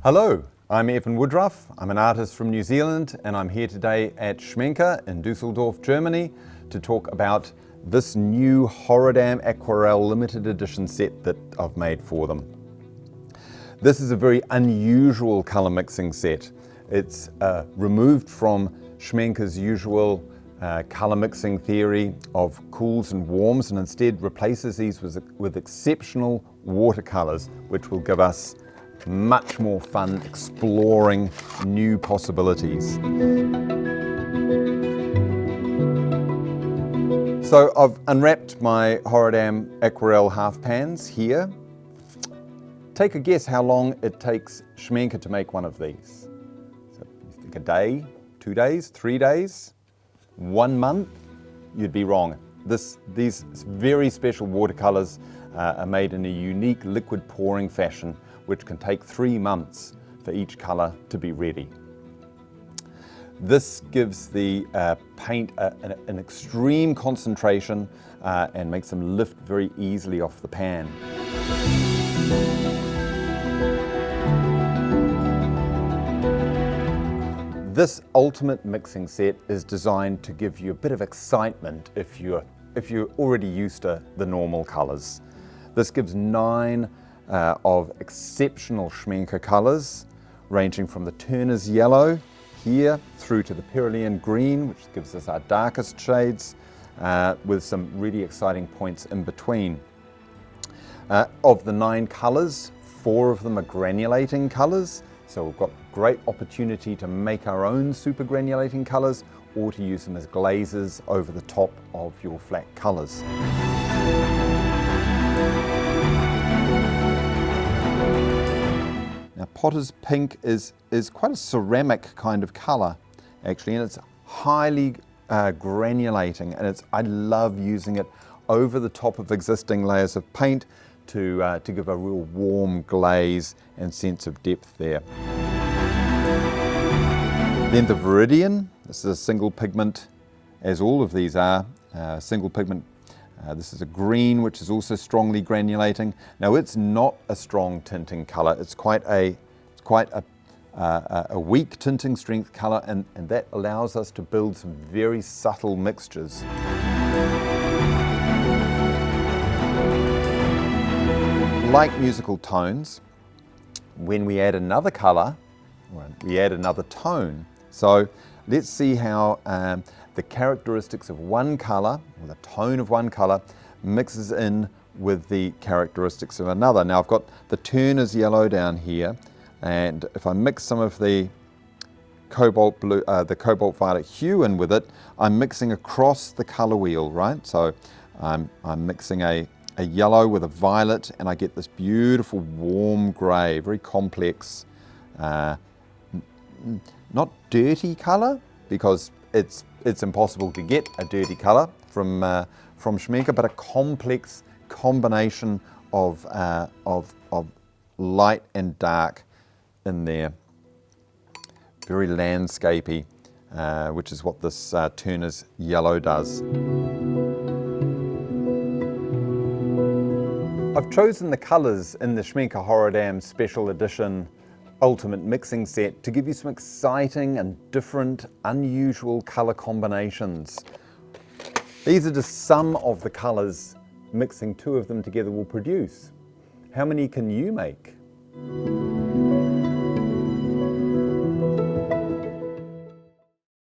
Hello, I'm Evan Woodruffe. I'm an artist from New Zealand and I'm here today at Schmincke in Dusseldorf, Germany to talk about this new Horadam Aquarelle limited edition set that I've made for them. This is a very unusual colour mixing set. It's removed from Schmincke's usual colour mixing theory of cools and warms and instead replaces these with exceptional watercolours, which will give us much more fun exploring new possibilities. So I've unwrapped my Horadam Aquarelle half pans here. Take a guess how long it takes Schmincke to make one of these. So you think a day, 2 days, 3 days, 1 month? You'd be wrong. These very special watercolours are made in a unique liquid pouring fashion which can take 3 months for each colour to be ready. This gives the paint an extreme concentration and makes them lift very easily off the pan. This ultimate mixing set is designed to give you a bit of excitement if you're already used to the normal colours. This gives 9 of exceptional Schmincke colours, ranging from the Turner's yellow here through to the Pyrolean green, which gives us our darkest shades, with some really exciting points in between. Of the 9 colours, 4 of them are granulating colours, so we've got great opportunity to make our own super granulating colours or to use them as glazes over the top of your flat colours. Now, Potter's Pink is quite a ceramic kind of colour, actually, and it's highly granulating, and I love using it over the top of existing layers of paint to give a real warm glaze and sense of depth there. Then the Viridian. This is a single pigment, as all of these are, single pigment. This is a green, which is also strongly granulating. Now, it's not a strong tinting colour. It's quite a weak tinting strength colour, and that allows us to build some very subtle mixtures. Like musical tones, when we add another colour, we add another tone. So let's see how the characteristics of one colour, or the tone of one colour, mixes in with the characteristics of another. Now, I've got the Turner's yellow down here, and if I mix some of the cobalt blue, the cobalt violet hue in with it, I'm mixing across the colour wheel, right? So I'm mixing a yellow with a violet, and I get this beautiful warm grey, very complex, not dirty colour, because it's impossible to get a dirty colour from Schmincke, but a complex combination of light and dark in there. Very landscapey, which is what this Turner's yellow does. I've chosen the colours in the Schmincke Horadam Special Edition Ultimate Mixing Set to give you some exciting and different, unusual colour combinations. These are just some of the colours mixing 2 of them together will produce. How many can you make?